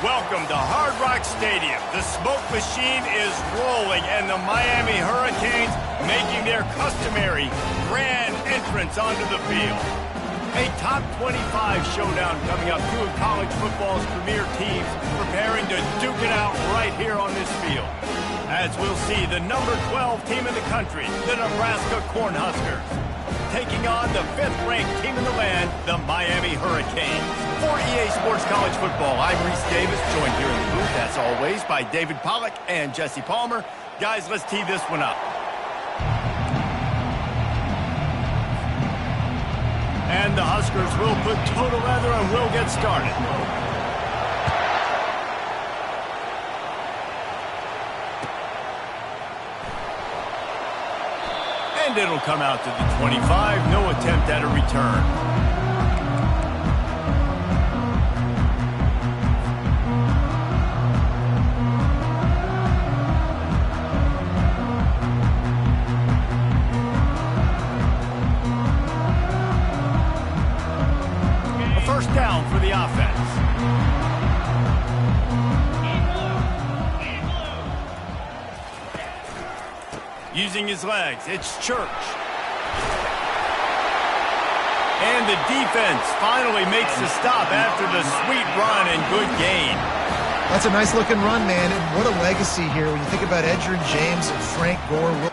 Welcome to Hard Rock Stadium. The smoke machine is rolling, and the Miami Hurricanes making their customary grand entrance onto the field. A top 25 showdown coming up. Two of college football's premier teams preparing to duke it out right here on this field. As we'll see, the number 12 team in the country, the Nebraska Cornhuskers, taking on the 5th-ranked team in the land, the Miami Hurricanes. For EA Sports College Football, I'm Reese Davis, joined here in the booth, as always, by David Pollack and Jesse Palmer. Guys, let's tee this one up. And the Huskers will put toe to leather and will get started. And it'll come out to the 25. No attempt at a return. A first down for the offense. Using his legs, it's Church. And the defense finally makes the stop after the sweet run and good gain. That's a nice-looking run, man, and what a legacy here when you think about Edgerrin James and Frank Gore.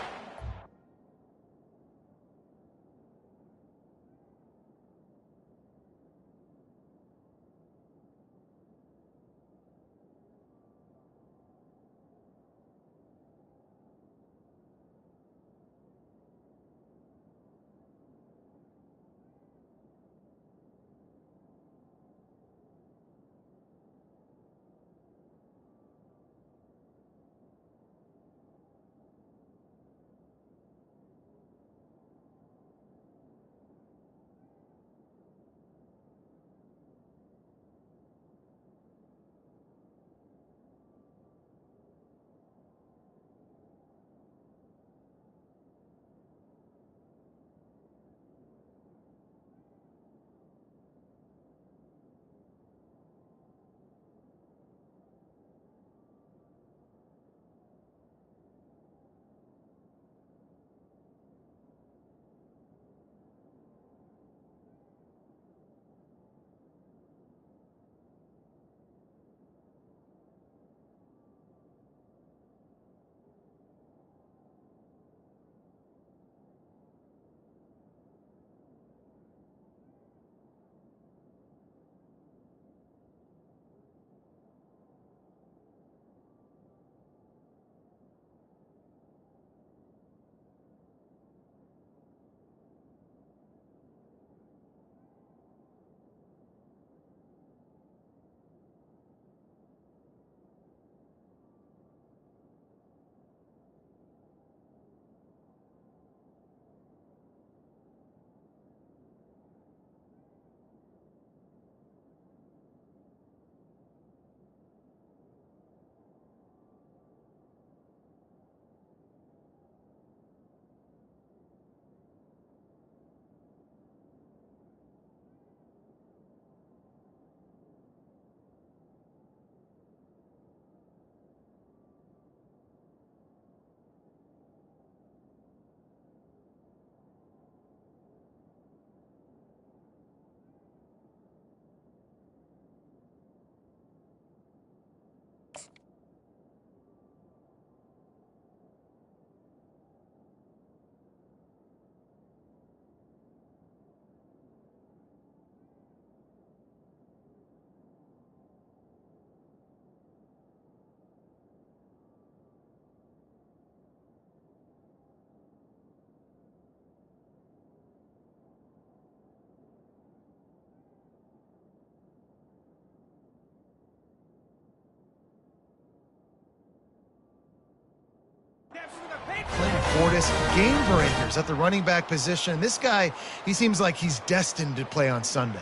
Clinton Portis, game breakers at the running back position. This guy, he seems like he's destined to play on Sunday.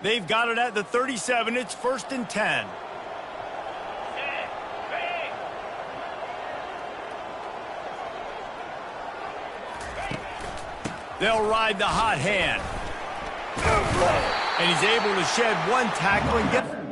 They've got it at the 37. It's 1st and 10. They'll ride the hot hand. And he's able to shed one tackle and get...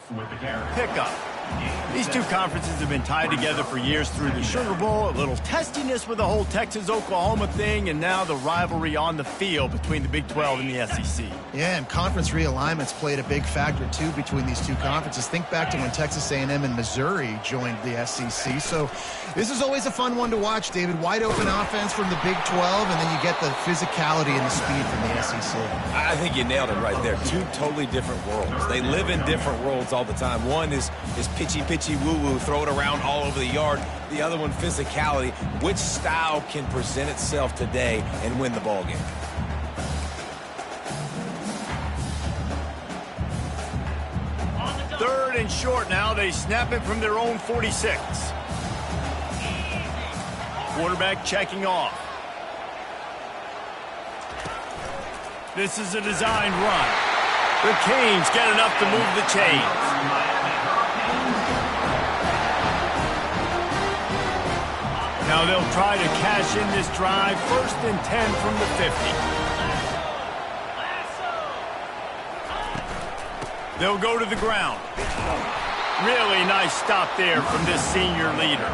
Pickup. These two conferences have been tied together for years through the Sugar Bowl, a little testiness with the whole Texas-Oklahoma thing, and now the rivalry on the field between the Big 12 and the SEC. Yeah, and conference realignments played a big factor, too, between these two conferences. Think back to when Texas A&M and Missouri joined the SEC. So this is always a fun one to watch, David. Wide open offense from the Big 12, and then you get the physicality and the speed from the SEC. I think you nailed it right there. Two totally different worlds. They live in different worlds all the time. One is pitchy, woo-woo, throw it around all over the yard. The other one, physicality. Which style can present itself today and win the ball game? Third and short now. They snap it from their own 46. Quarterback checking off. This is a designed run. The Canes get enough to move the chains. Now they'll try to cash in this drive. 1st and 10 from the 50. They'll go to the ground. Really nice stop there from this senior leader.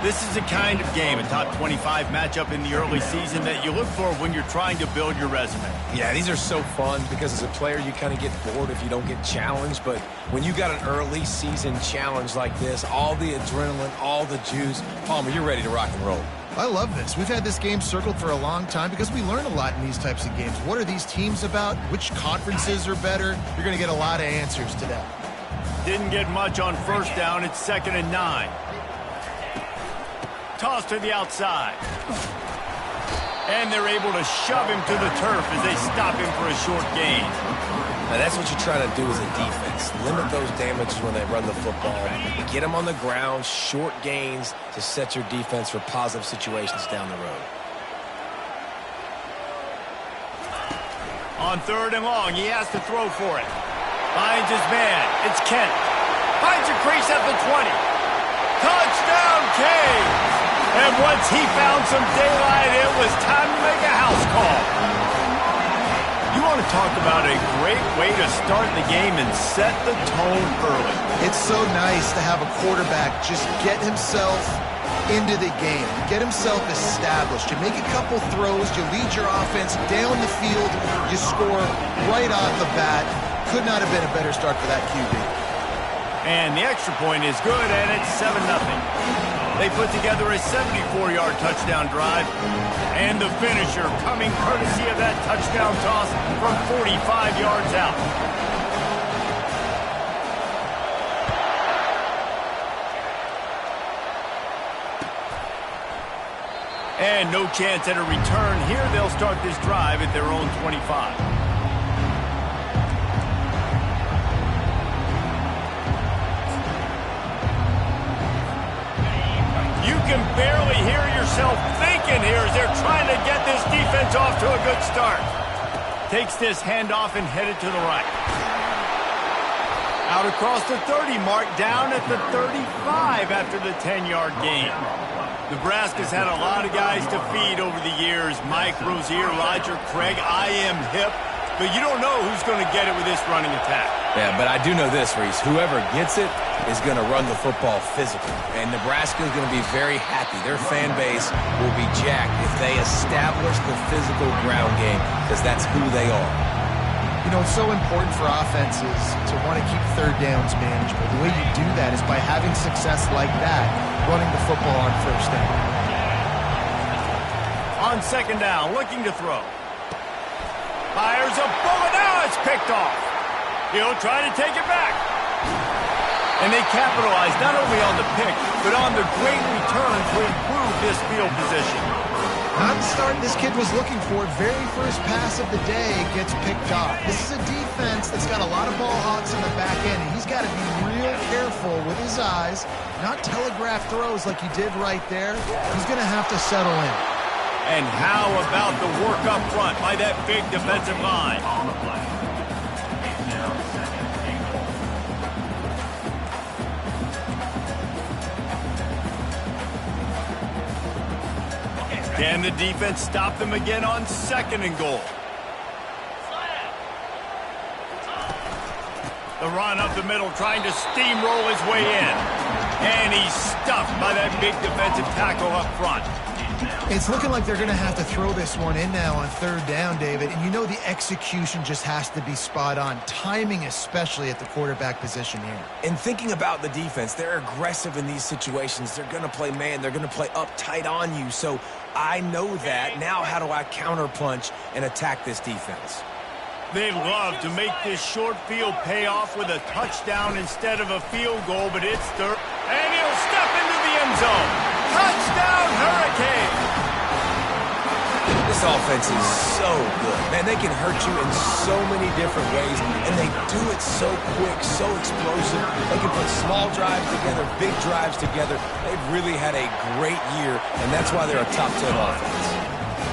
This is the kind of game, a top 25 matchup in the early season, that you look for when you're trying to build your resume. Yeah, these are so fun because as a player, you kind of get bored if you don't get challenged. But when you got an early season challenge like this, all the adrenaline, all the juice, Palmer, you're ready to rock and roll. I love this. We've had this game circled for a long time because we learn a lot in these types of games. What are these teams about? Which conferences are better? You're going to get a lot of answers today. Didn't get much on 1st down. It's 2nd and 9. Toss to the outside. And they're able to shove him to the turf as they stop him for a short gain. Now that's what you try to do as a defense. Limit those damages when they run the football. Get them on the ground, short gains to set your defense for positive situations down the road. On 3rd and long, he has to throw for it. Finds his man. It's Kent. Finds a crease at the 20. Touchdown, Canes! And once he found some daylight, it was time to make a house call. You want to talk about a great way to start the game and set the tone early. It's so nice to have a quarterback just get himself into the game, get himself established. You make a couple throws, you lead your offense down the field, you score right off the bat. Could not have been a better start for that QB. And the extra point is good, and it's 7-0. They put together a 74-yard touchdown drive, and the finisher coming courtesy of that touchdown toss from 45 yards out. And no chance at a return here. They'll start this drive at their own 25. You can barely hear yourself thinking here as they're trying to get this defense off to a good start. Takes this handoff and headed to the right. Out across the 30 mark, down at the 35 after the 10-yard gain. Nebraska's had a lot of guys to feed over the years. Mike Rozier, Roger Craig, I am hip. But you don't know who's going to get it with this running attack. Yeah, but I do know this, Reese. Whoever gets it is going to run the football physical. And Nebraska is going to be very happy. Their fan base will be jacked if they establish the physical ground game, because that's who they are. You know, it's so important for offenses to want to keep 3rd downs manageable. The way you do that is by having success like that, running the football on 1st down. On 2nd down, looking to throw. Fires a bullet. Now it's picked off. He'll try to take it back. And they capitalize not only on the pick, but on the great return to improve this field position. Not the start this kid was looking for. Very first pass of the day gets picked off. This is a defense that's got a lot of ball hawks in the back end, and he's got to be real careful with his eyes, not telegraph throws like he did right there. He's going to have to settle in. And how about the work up front by that big defensive line? Can the defense stop them again on 2nd and goal? The run up the middle, trying to steamroll his way in. And he's stuffed by that big defensive tackle up front. It's looking like they're going to have to throw this one in now on third down, David. And you know the execution just has to be spot on. Timing especially at the quarterback position here. And thinking about the defense, they're aggressive in these situations. They're going to play man. They're going to play up tight on you. So I know that. Now how do I counterpunch and attack this defense? They love to make this short field pay off with a touchdown instead of a field goal, but it's third. And he'll step into the end zone. Touchdown, Hurricane! This offense is so good. Man, they can hurt you in so many different ways, and they do it so quick, so explosive. They can put small drives together, big drives together. They've really had a great year, and that's why they're a top 10 offense.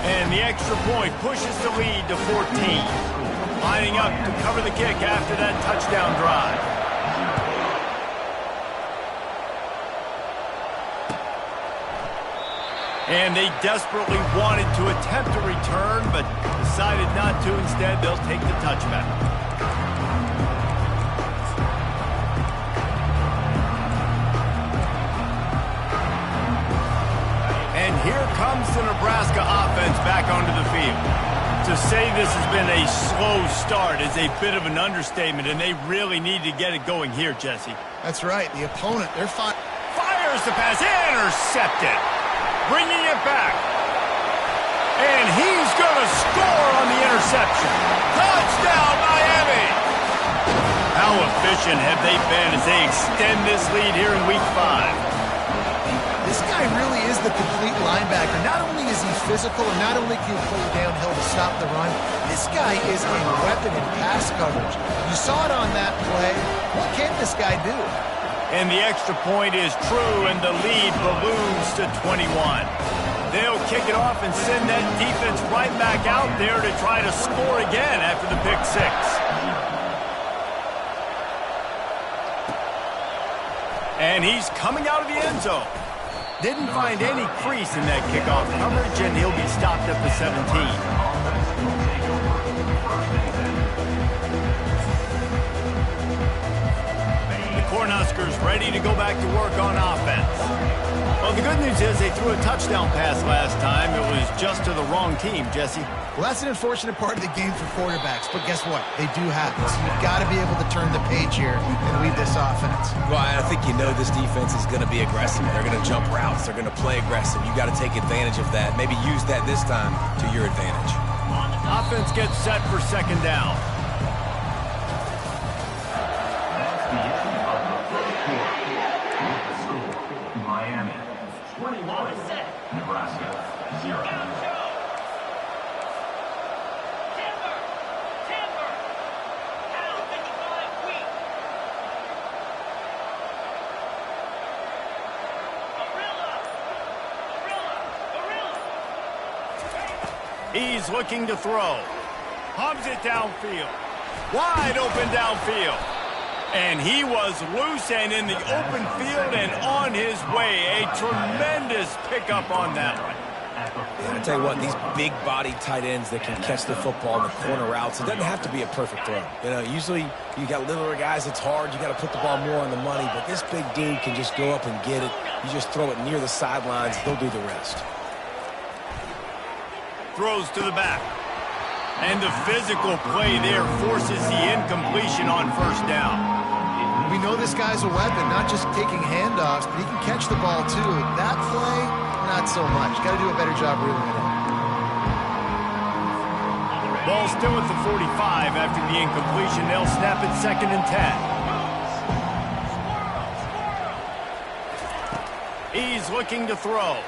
And the extra point pushes the lead to 14. Lining up to cover the kick after that touchdown drive. And they desperately wanted to attempt a return, but decided not to. Instead, they'll take the touchback. And here comes the Nebraska offense back onto the field. To say this has been a slow start is a bit of an understatement, and they really need to get it going here, Jesse. That's right. The opponent, they're fires the pass, intercepted, bringing it back. And he's going to score on the interception. Touchdown, Miami! How efficient have they been as they extend this lead here in Week 5? This guy really is the complete linebacker. Not only is he physical, and not only can he play downhill to stop the run, this guy is a weapon in pass coverage. You saw it on that play. What can this guy do? And the extra point is true, and the lead balloons to 21. They'll kick it off and send that defense right back out there to try to score again after the pick six. And he's coming out of the end zone. Didn't find any crease in that kickoff coverage, and he'll be stopped at the 17. The Cornhuskers ready to go back to work on offense. Well, the good news is they threw a touchdown pass last time. It was just to the wrong team, Jesse. Well, that's an unfortunate part of the game for quarterbacks, but guess what? They do happen. So you've got to be able to turn the page here and lead this offense. Well, I think you know this defense is going to be aggressive. They're going to jump routes. They're going to play aggressive. You got to take advantage of that. Maybe use that this time to your advantage. Offense gets set for second down. Miami 21, Nebraska 0. He's looking to throw. Hubs it downfield. Wide open downfield. And he was loose and in the open field and on his way. A tremendous pickup on that one. I tell you what, these big body tight ends that can catch the football in the corner routes, it doesn't have to be a perfect throw. You know, usually you got littler guys, it's hard. You got to put the ball more on the money. But this big dude can just go up and get it. You just throw it near the sidelines. He'll do the rest. Throws to the back. And the physical play there forces the incompletion on first down. We know this guy's a weapon, not just taking handoffs, but he can catch the ball too. That play, not so much. Got to do a better job reeling it in. Ball still at the 45 after the incompletion. They'll snap it 2nd and 10. He's looking to throw.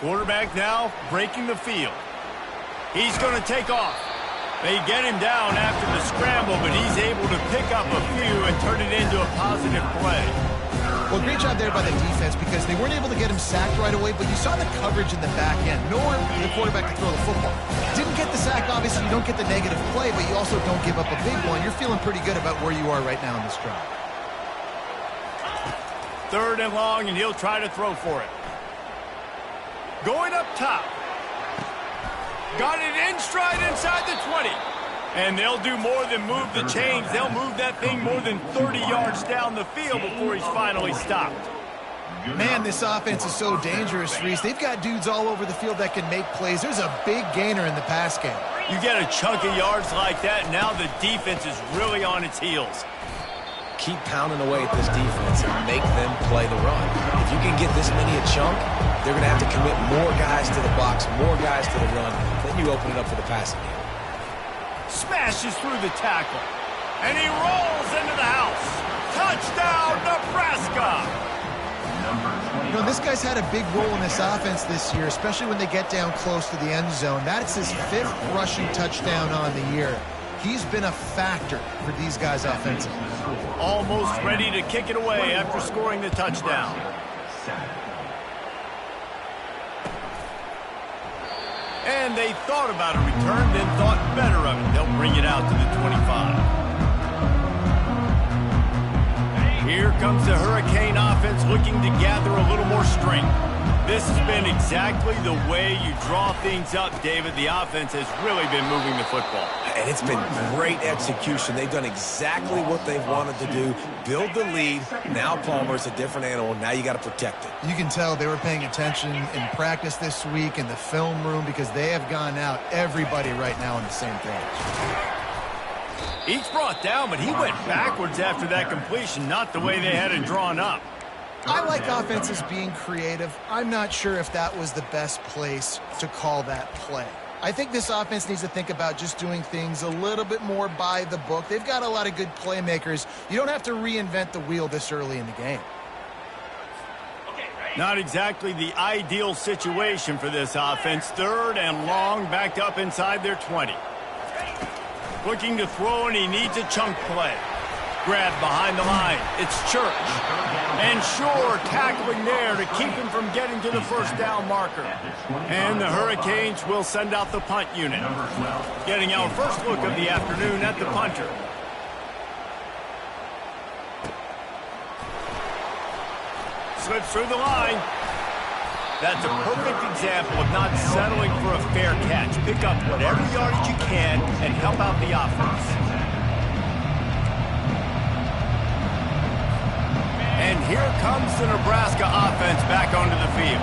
Quarterback now breaking the field. He's going to take off. They get him down after the scramble, but he's able to pick up a few and turn it into a positive play. Well, great job there by the defense because they weren't able to get him sacked right away, but you saw the coverage in the back end. Nowhere for the quarterback to throw the football. Didn't get the sack, obviously. You don't get the negative play, but you also don't give up a big one. You're feeling pretty good about where you are right now in this drive. 3rd and long, and he'll try to throw for it. Going up top. Got it in stride inside the 20. And they'll do more than move the chains. They'll move that thing more than 30 yards down the field before he's finally stopped. Man, this offense is so dangerous, Reese. They've got dudes all over the field that can make plays. There's a big gainer in the pass game. You get a chunk of yards like that, now the defense is really on its heels. Keep pounding away at this defense and make them play the run. If you can get this many a chunk, they're going to have to commit more guys to the box, more guys to the run. Then you open it up for the passing game. Smashes through the tackle. And he rolls into the house. Touchdown, Nebraska! You know, this guy's had a big role in this offense this year, especially when they get down close to the end zone. That's his 5th rushing touchdown on the year. He's been a factor for these guys offensively. Almost ready to kick it away after scoring the touchdown. And they thought about a return, then thought better of it. They'll bring it out to the 25. Here comes the Hurricane offense looking to gather a little more strength. This has been exactly the way you draw things up, David. The offense has really been moving the football. And it's been great execution. They've done exactly what they've wanted to do. Build the lead. Now Palmer's a different animal. Now you got to protect it. You can tell they were paying attention in practice this week in the film room because they have gone out, everybody right now on the same page. He's brought down, but he went backwards after that completion, not the way they had it drawn up. I like offenses being creative. I'm not sure if that was the best place to call that play. I think this offense needs to think about just doing things a little bit more by the book. They've got a lot of good playmakers. You don't have to reinvent the wheel this early in the game. Not exactly the ideal situation for this offense. 3rd and long, backed up inside their 20. Looking to throw, and he needs a chunk play. Grab behind the line. It's Church. And Shore tackling there to keep him from getting to the first down marker. And the Hurricanes will send out the punt unit. Getting our first look of the afternoon at the punter. Slips through the line. That's a perfect example of not settling for a fair catch. Pick up whatever yardage you can and help out the offense. And here comes the Nebraska offense back onto the field.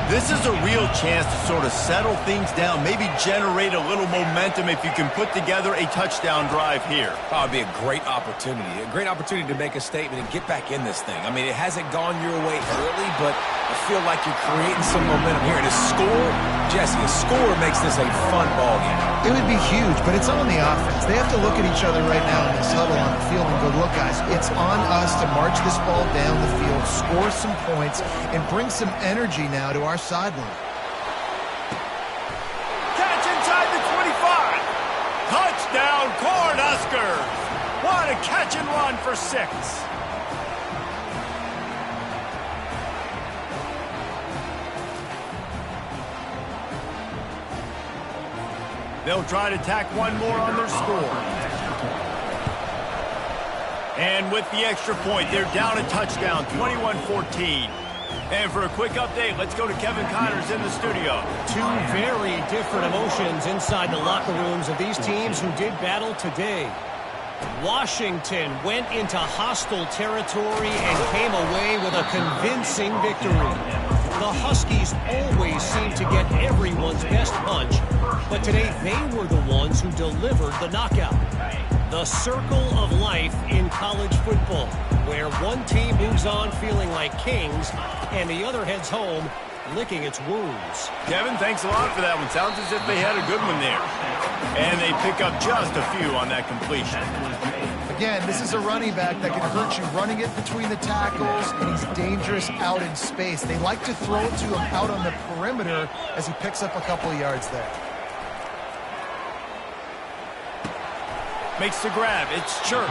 This is a real chance to sort of settle things down, maybe generate a little momentum if you can put together a touchdown drive here. Oh, it'd be a great opportunity to make a statement and get back in this thing. I mean, it hasn't gone your way early, but I feel like you're creating some momentum here. And a score, Jesse, a score makes this a fun ball game. It would be huge, but it's on the offense. They have to look at each other right now in this huddle on the field and go, look, guys, it's on us to march this ball down the field, score some points, and bring some energy now to our sideline. Catch inside the 25. Touchdown, Cornhuskers. What a catch and run for 6. They'll try to tack one more on their score. And with the extra point, they're down a touchdown, 21-14. And for a quick update, let's go to Kevin Connors in the studio. Two very different emotions inside the locker rooms of these teams who did battle today. Washington went into hostile territory and came away with a convincing victory. The Huskies always seem to get everyone's best punch, but today they were the ones who delivered the knockout. The circle of life in college football, where one team moves on feeling like kings and the other heads home licking its wounds. Kevin, thanks a lot for that one. Sounds as if they had a good one there. And they pick up just a few on that completion. Again, this is a running back that can hurt you running it between the tackles, and he's dangerous out in space. They like to throw it to him out on the perimeter as he picks up a couple of yards there. Makes the grab. It's Church.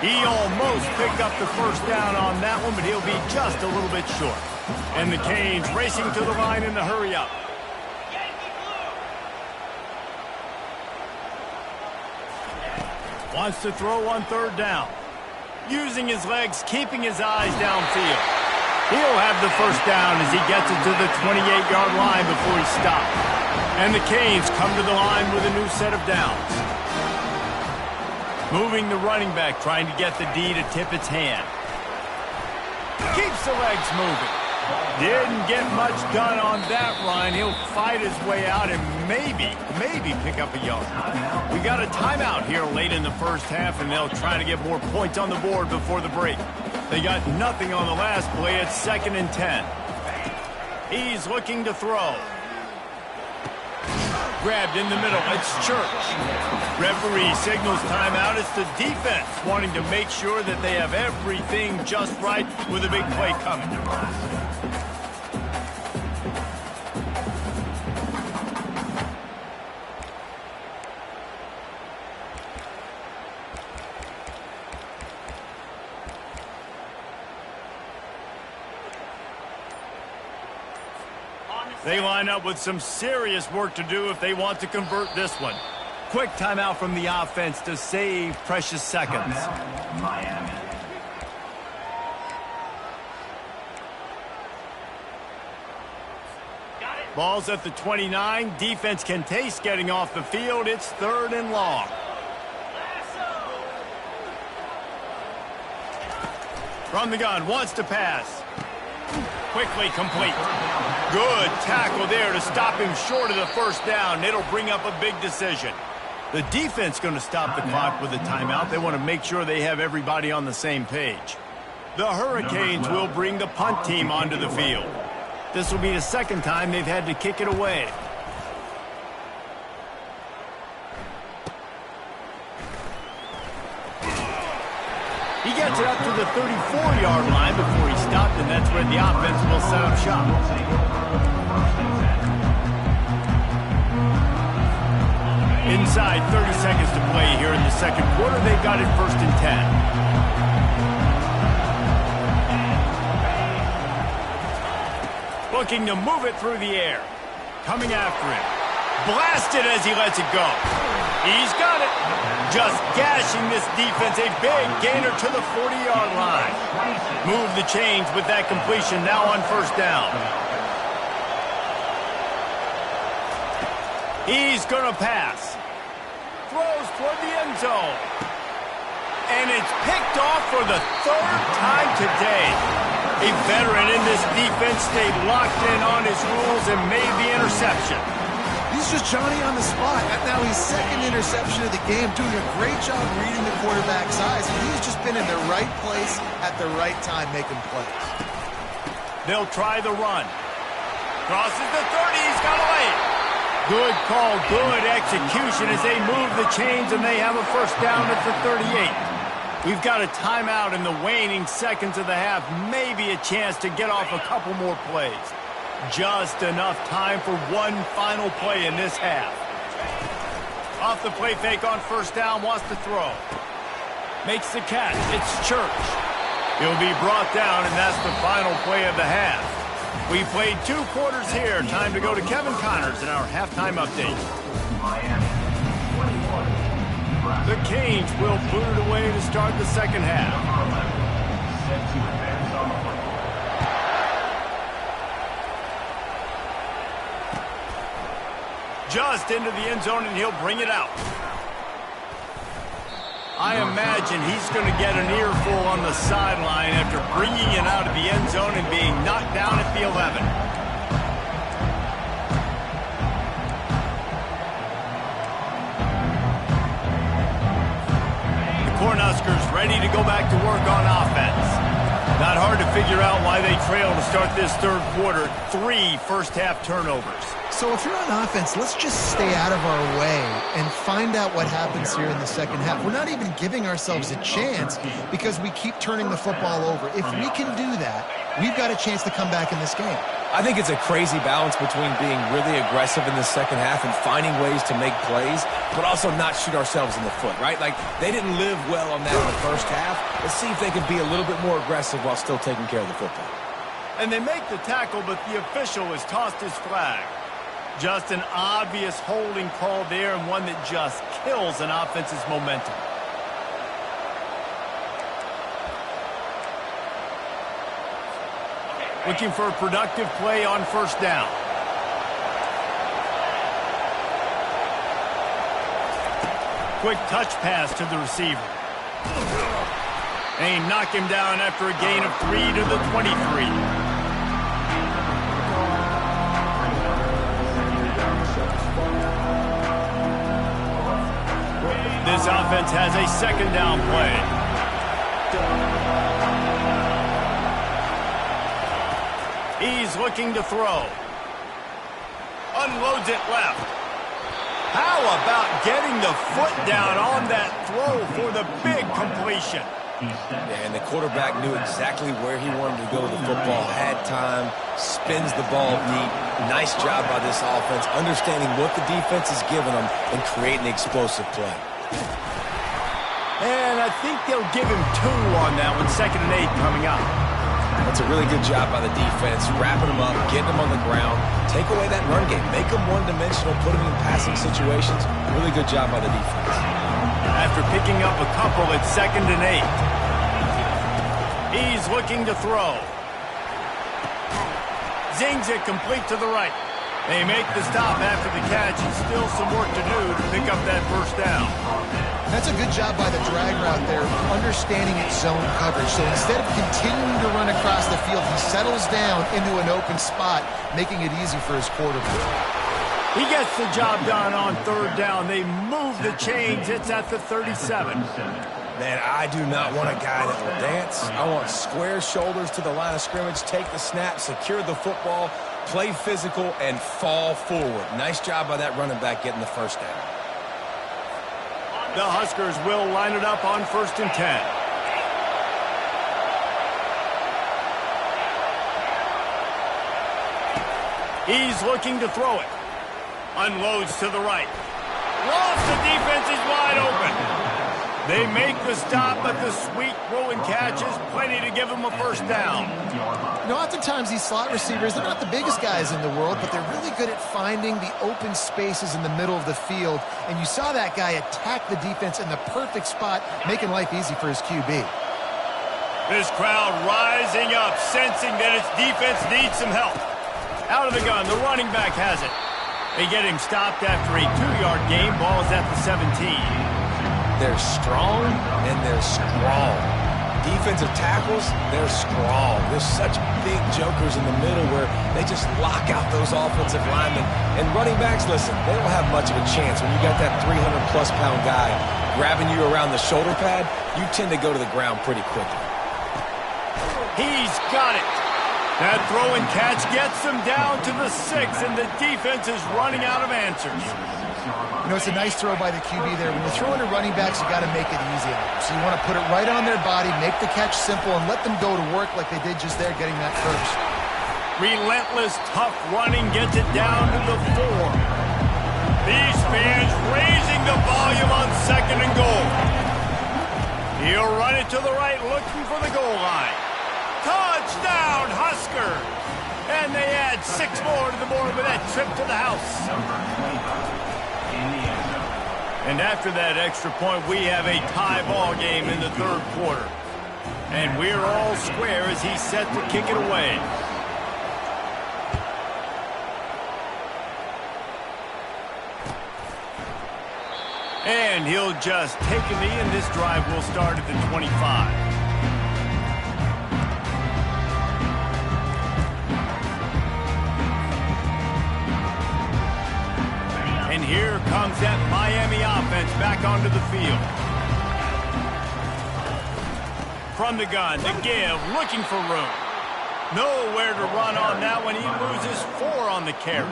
He almost picked up the first down on that one, but he'll be just a little bit short. And the Canes racing to the line in the hurry-up. Wants to throw on 3rd down. Using his legs, keeping his eyes downfield. He'll have the first down as he gets it to the 28-yard line before he stops. And the Canes come to the line with a new set of downs. Moving the running back, trying to get the D to tip its hand. Keeps the legs moving. Didn't get much done on that run. He'll fight his way out and maybe pick up a yard. We got a timeout here late in the first half, and they'll try to get more points on the board before the break. They got nothing on the last play. It's 2nd and 10. He's looking to throw. Grabbed in the middle. It's Church. Referee signals timeout. It's the defense wanting to make sure that they have everything just right with a big play coming. They line up with some serious work to do if they want to convert this one. Quick timeout from the offense to save precious seconds. Miami. Ball's at the 29. Defense can taste getting off the field. It's 3rd and long. From the gun, wants to pass. Quickly complete. Good tackle there to stop him short of the first down. It'll bring up a big decision. The defense going to stop the clock with a timeout. They want to make sure they have everybody on the same page. The Hurricanes will bring the punt team onto the field. This will be the 2nd time they've had to kick it away. He gets it up to the 34-yard line before he stopped, and that's where the offense will set up shop. Inside 30 seconds to play here in the 2nd quarter. They've got it 1st and 10. Looking to move it through the air. Coming after him. Blasted as he lets it go. He's got it. Just gashing this defense. A big gainer to the 40-yard line. Move the chains with that completion now on 1st down. He's going to pass. Throws toward the end zone. And it's picked off for the 3rd time today. A veteran in this defense stayed locked in on his rules and made the interception. He's just Johnny on the spot. Now his 2nd interception of the game, doing a great job reading the quarterback's eyes. And he's just been in the right place at the right time making plays. They'll try the run. Crosses the 30. He's got a lane. Good call, good execution as they move the chains and they have a 1st down at the 38. We've got a timeout in the waning seconds of the half. Maybe a chance to get off a couple more plays. Just enough time for one final play in this half. Off the play fake on 1st down, wants to throw. Makes the catch. It's Church. He'll be brought down, and that's the final play of the half. We played 2 quarters here. Time to go to Kevin Connors in our halftime update. The Canes will boot it away to start the 2nd half. Just into the end zone, and he'll bring it out. I imagine he's going to get an earful on the sideline after bringing it out of the end zone and being knocked down at the 11. The Cornhuskers ready to go back to work on offense. Not hard to figure out why they trail to start this 3rd quarter. 3 first-half turnovers. So if you're on offense, let's just stay out of our way and find out what happens here in the 2nd half. We're not even giving ourselves a chance because we keep turning the football over. If we can do that, we've got a chance to come back in this game. I think it's a crazy balance between being really aggressive in the 2nd half and finding ways to make plays, but also not shoot ourselves in the foot, right? Like, they didn't live well on that in the 1st half. Let's see if they can be a little bit more aggressive while still taking care of the football. And they make the tackle, but the official has tossed his flag. Just an obvious holding call there, and one that just kills an offense's momentum. Looking for a productive play on 1st down. quick touch pass to the receiver. And he knocked him down after a gain of 3 to the 23. This offense has a second down play. He's looking to throw. Unloads it left. How about getting the foot down on that throw for the big completion? Yeah, and the quarterback knew exactly where he wanted to go with the football, had time, spins the ball deep. Nice job by this offense, understanding what the defense is giving them and creating the explosive play. And I think they'll give him 2 on that one, 2nd and 8 coming up. That's a really good job by the defense, wrapping them up, getting them on the ground. Take away that run game. Make them one-dimensional, put them in passing situations. Really good job by the defense. After picking up a couple, it's 2nd and 8. He's looking to throw. Zings it complete to the right. They make the stop after the catch, and still some work to do to pick up that first down. That's a good job by the drag route there, understanding its zone coverage. So instead of continuing to run across the field, he settles down into an open spot, making it easy for his quarterback. He gets the job done on 3rd down. They move the chains. It's at the 37. Man, I do not want a guy that will dance. I want square shoulders to the line of scrimmage, take the snap, secure the football, play physical, and fall forward. Nice job by that running back getting the first down. The Huskers will line it up on 1st and 10. He's looking to throw it. Unloads to the right. Lofts, the defense is wide open. They make the stop, but the sweet throw and catch is plenty to give them a first down. You know, oftentimes these slot receivers, they're not the biggest guys in the world, but they're really good at finding the open spaces in the middle of the field. And you saw that guy attack the defense in the perfect spot, making life easy for his QB. This crowd rising up, sensing that its defense needs some help. Out of the gun, the running back has it. They get him stopped after a 2-yard gain. Ball is at the 17. They're strong and they're strong. Defensive tackles, they're strong. There's such big jokers in the middle where they just lock out those offensive linemen. And running backs, listen, they don't have much of a chance. When you got that 300-plus pound guy grabbing you around the shoulder pad, you tend to go to the ground pretty quickly. He's got it. That throw and catch gets them down to the 6, and the defense is running out of answers. You know, it's a nice throw by the QB there. When you're throwing to running backs, you got to make it easy on them. So you want to put it right on their body, make the catch simple, and let them go to work like they did just there, getting that first. Relentless, tough running gets it down to the 4. These fans raising the volume on 2nd and goal. He'll run it to the right, looking for the goal line. Touchdown, Husker! And they add 6 more to the board with that trip to the house. And after that extra point, we have a tie ball game in the 3rd quarter. And we're all square as he's set to kick it away. And he'll just take a knee, and this drive will start at the 25. And here comes that Miami offense back onto the field. From the gun, the give, looking for room. Nowhere to run on that one. He loses 4 on the carry.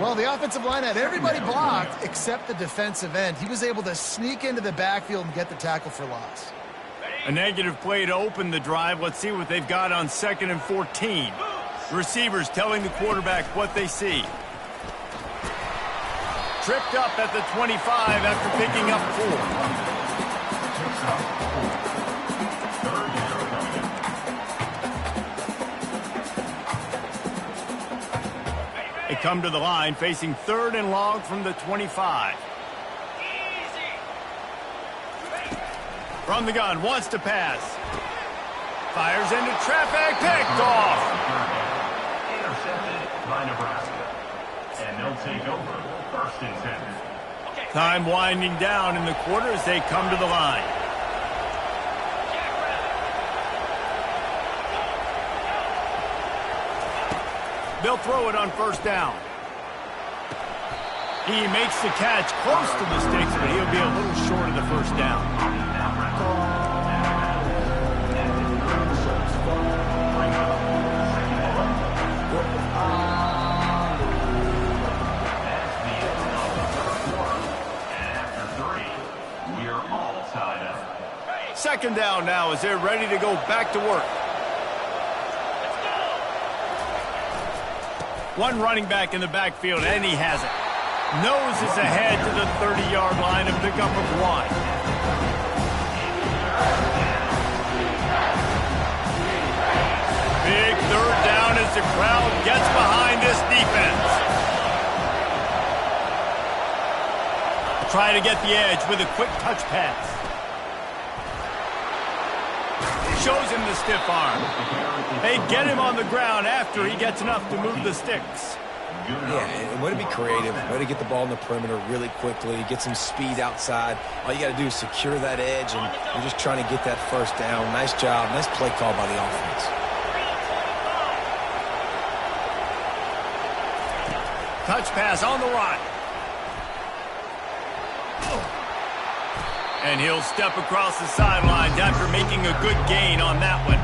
Well, the offensive line had everybody blocked except the defensive end. He was able to sneak into the backfield and get the tackle for loss. A negative play to open the drive. Let's see what they've got on 2nd and 14. Receivers telling the quarterback what they see. Tripped up at the 25 after picking up 4. They come to the line facing 3rd and long from the 25. From the gun, wants to pass. Fires into traffic, picked off. Intercepted by Nebraska. And they'll take over 1st and 10. Okay. Time winding down in the quarter as they come to the line. They'll throw it on first down. He makes the catch close to the sticks, but he'll be a little short of the first down. Second down now as they're ready to go back to work. One running back in the backfield, and he has it. Noses ahead to the 30-yard line, a pickup of 1. Big third down as the crowd gets behind this defense. Try to get the edge with a quick touch pass. Shows him the stiff arm. They get him on the ground after he gets enough to move the sticks. Yeah, and way to be creative, way to get the ball in the perimeter really quickly, get some speed outside. All you got to do is secure that edge, and you're just trying to get that first down. Nice job, nice play call by the offense. Touch pass on the run. And he'll step across the sidelines after making a good gain on that one.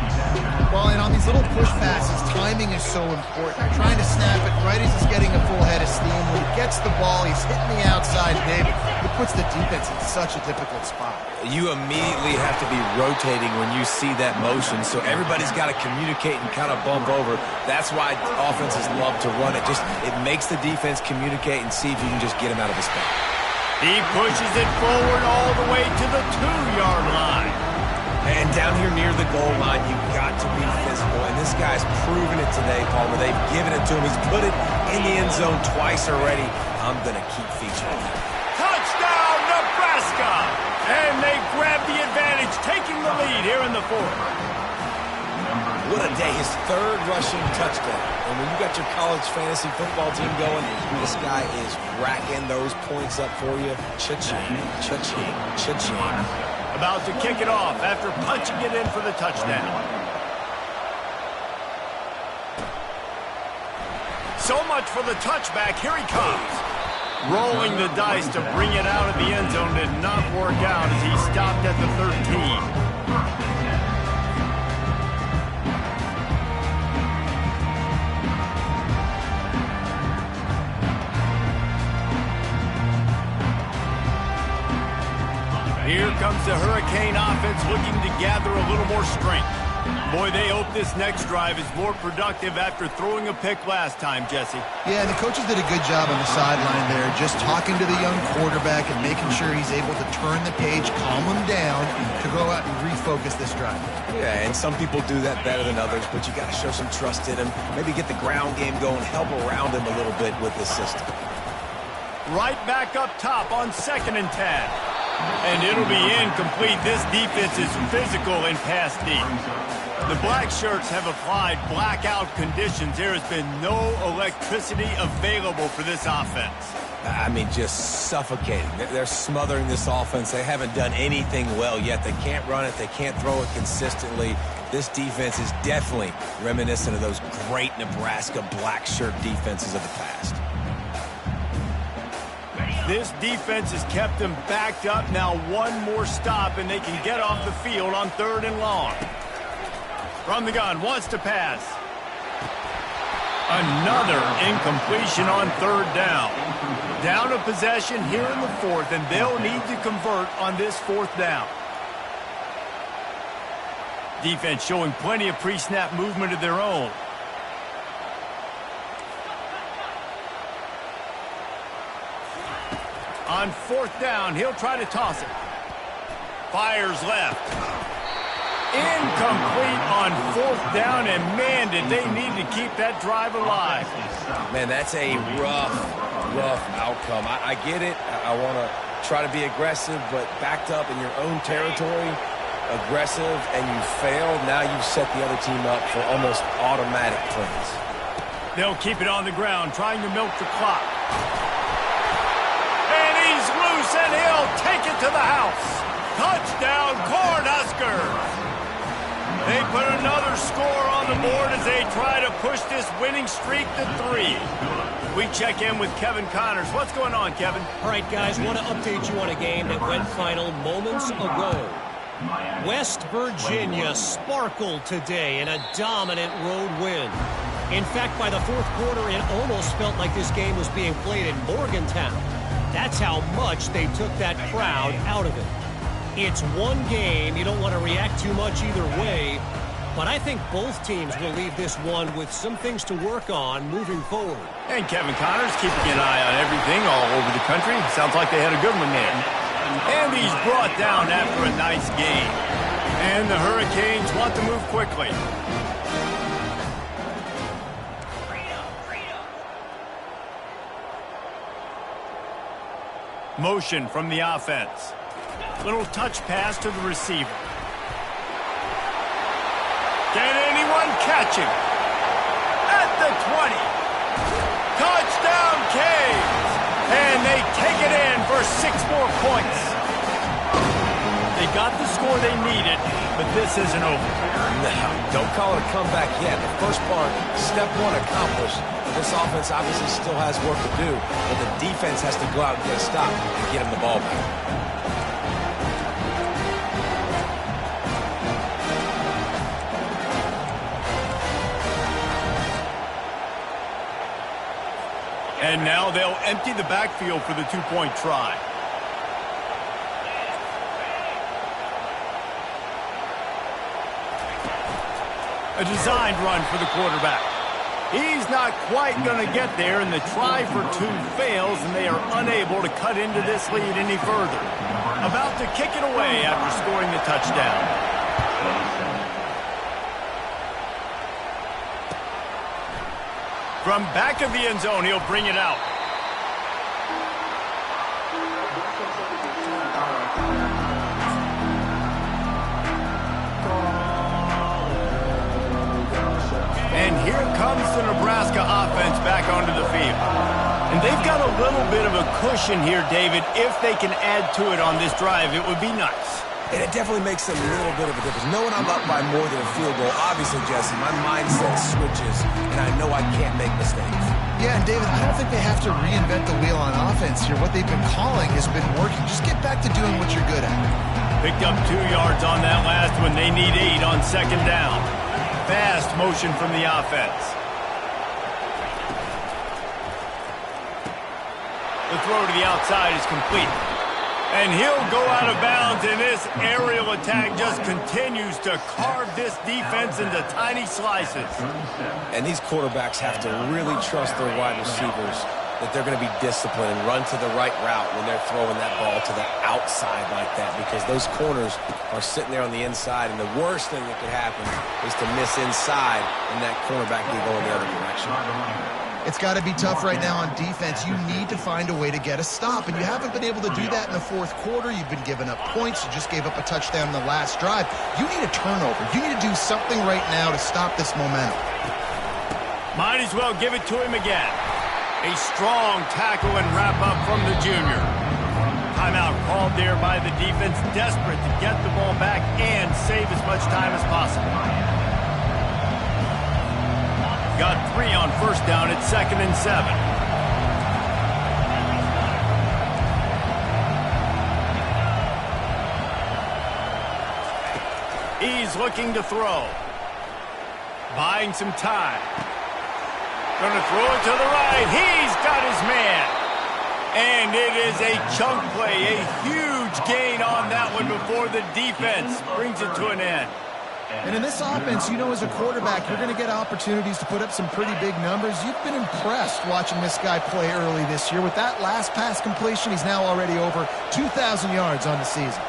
Well, and on these little push passes, timing is so important. They're trying to snap it right as he's getting a full head of steam. When he gets the ball, he's hitting the outside big. It puts the defense in such a difficult spot. You immediately have to be rotating when you see that motion, so everybody's got to communicate and kind of bump over. That's why offenses love to run it. It makes the defense communicate and see if you can just get him out of his spot. He pushes it forward all the way to the 2-yard line. And down here near the goal line, you've got to be physical. And this guy's proven it today, Palmer. They've given it to him. He's put it in the end zone twice already. I'm going to keep featuring him. Touchdown, Nebraska! And they grab the advantage, taking the lead here in the fourth. What a day. His third rushing touchdown. And when you got your college fantasy football team going, this guy is racking those points up for you. Cha-ching, cha-ching, cha-ching. About to kick it off after punching it in for the touchdown. So much for the touchback. Here he comes. Rolling the dice to bring it out of the end zone did not work out as he stopped at the 13. Here comes the Hurricane offense looking to gather a little more strength. Boy, they hope this next drive is more productive after throwing a pick last time, Jesse. Yeah, and the coaches did a good job on the sideline there, just talking to the young quarterback and making sure he's able to turn the page, calm him down, to go out and refocus this drive. Yeah, and some people do that better than others, but you got to show some trust in him. Maybe get the ground game going, help around him a little bit with this system. Right back up top on 2nd and 10. And it'll be incomplete. This defense is physical and pass deep. The black shirts have applied blackout conditions. There has been no electricity available for this offense. I mean, just suffocating. They're smothering this offense. They haven't done anything well yet. They can't run it. They can't throw it consistently. This defense is definitely reminiscent of those great Nebraska black shirt defenses of the past. This defense has kept them backed up. Now one more stop, and they can get off the field on 3rd and long. From the gun, wants to pass. Another incompletion on 3rd down. Down a possession here in the 4th, and they'll need to convert on this 4th down. Defense showing plenty of pre-snap movement of their own. On 4th down, he'll try to toss it. Fires left. Incomplete on 4th down, and man, did they need to keep that drive alive. Man, that's a rough outcome. I get it. I want to try to be aggressive, but backed up in your own territory, aggressive, and you failed. Now you've set the other team up for almost automatic points. They'll keep it on the ground, trying to milk the clock. And he's is loose, and he'll take it to the house. Touchdown, Cornhuskers! They put another score on the board as they try to push this winning streak to 3. We check in with Kevin Connors. What's going on, Kevin? All right, guys, want to update you on a game that went final moments ago. West Virginia sparkled today in a dominant road win. In fact, by the fourth quarter, it almost felt like this game was being played in Morgantown. That's how much they took that crowd out of it. It's one game. You don't want to react too much either way. But I think both teams will leave this one with some things to work on moving forward. And Kevin Connors keeping an eye on everything all over the country. Sounds like they had a good one there. And he's brought down after a nice game. And the Hurricanes want to move quickly. Motion from the offense. Little touch pass to the receiver. Can anyone catch him? At the 20. Touchdown, Canes! And they take it in for 6 more points. They got the score they needed, but this isn't over. No, don't call it a comeback yet. The first part, step 1 accomplished. This offense obviously still has work to do, but the defense has to go out and get a stop and get him the ball back. And now they'll empty the backfield for the 2-point try. A designed run for the quarterback. He's not quite going to get there, and the try for 2 fails, and they are unable to cut into this lead any further. About to kick it away after scoring the touchdown. From back of the end zone, he'll bring it out. And here comes the Nebraska offense back onto the field. And they've got a little bit of a cushion here, David. If they can add to it on this drive, it would be nice. And it definitely makes a little bit of a difference. Knowing I'm up by more than a field goal, obviously, Jesse, my mindset switches, and I know I can't make mistakes. Yeah, and David, I don't think they have to reinvent the wheel on offense here. What they've been calling has been working. Just get back to doing what you're good at. Picked up 2 yards on that last one. They need 8 on 2nd down. Fast motion from the offense. The throw to the outside is complete. And he'll go out of bounds, and this aerial attack just continues to carve this defense into tiny slices. And these quarterbacks have to really trust their wide receivers that they're going to be disciplined and run to the right route when they're throwing that ball to the outside like that, because those corners are sitting there on the inside, and the worst thing that could happen is to miss inside and that cornerback be going the other direction. It's got to be tough right now on defense. You need to find a way to get a stop, and you haven't been able to do that in the fourth quarter. You've been giving up points. You just gave up a touchdown in the last drive. You need a turnover. You need to do something right now to stop this momentum. Might as well give it to him again. A strong tackle and wrap-up from the junior. Timeout called there by the defense, desperate to get the ball back and save as much time as possible. Got 3 on 1st down at 2nd and 7. He's looking to throw. Buying some time. Gonna throw it to the right. He's got his man. And it is a chunk play. A huge gain on that one before the defense brings it to an end. And in this offense, you know, as a quarterback, you're going to get opportunities to put up some pretty big numbers. You've been impressed watching this guy play early this year. With that last pass completion, he's now already over 2,000 yards on the season.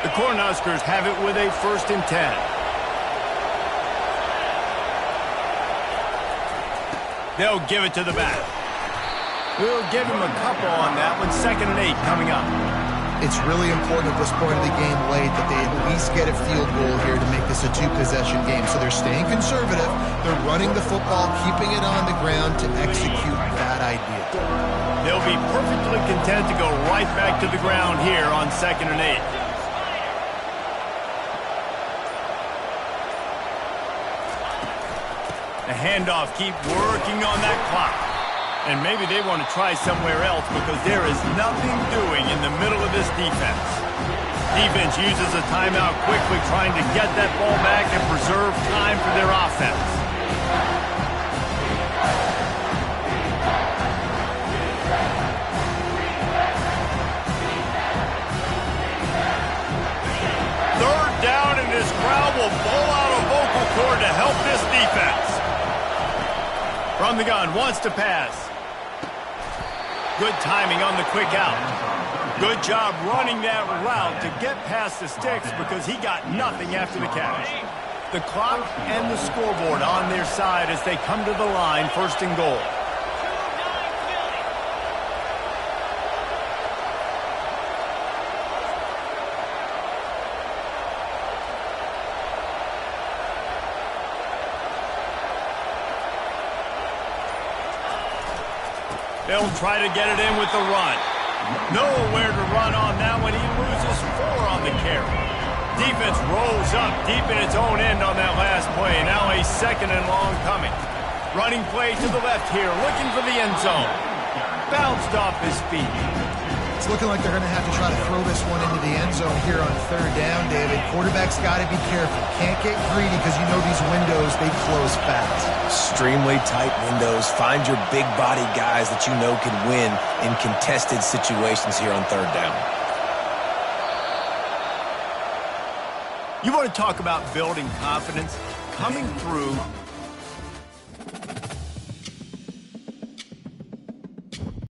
The Cornhuskers have it with a 1st and 10. They'll give it to the back. We'll give him a couple on that one. 2nd and 8 coming up. It's really important at this point of the game late that they at least get a field goal here to make this a 2-possession game. So they're staying conservative. They're running the football, keeping it on the ground to execute that idea. They'll be perfectly content to go right back to the ground here on 2nd and 8. The handoff, keep working on that clock. And maybe they want to try somewhere else because there is nothing doing in the middle of this defense. Defense uses a timeout quickly, trying to get that ball back and preserve time for their offense. Third down, and this crowd will blow out a vocal cord to help this defense. From the gun, wants to pass. Good timing on the quick out. Good job running that route to get past the sticks because he got nothing after the catch. The clock and the scoreboard on their side as they come to the line, 1st and goal. They'll try to get it in with the run. Nowhere to run on that one. He loses 4 on the carry. Defense rolls up deep in its own end on that last play. Now a 2nd and long coming. Running play to the left here, looking for the end zone. Bounced off his feet. It's looking like they're going to have to try to throw this one into the end zone here on 3rd down, David. Quarterback's got to be careful. Can't get greedy because you know these windows, they close fast. Extremely tight windows. Find your big body guys that you know can win in contested situations here on 3rd down. You want to talk about building confidence? Coming through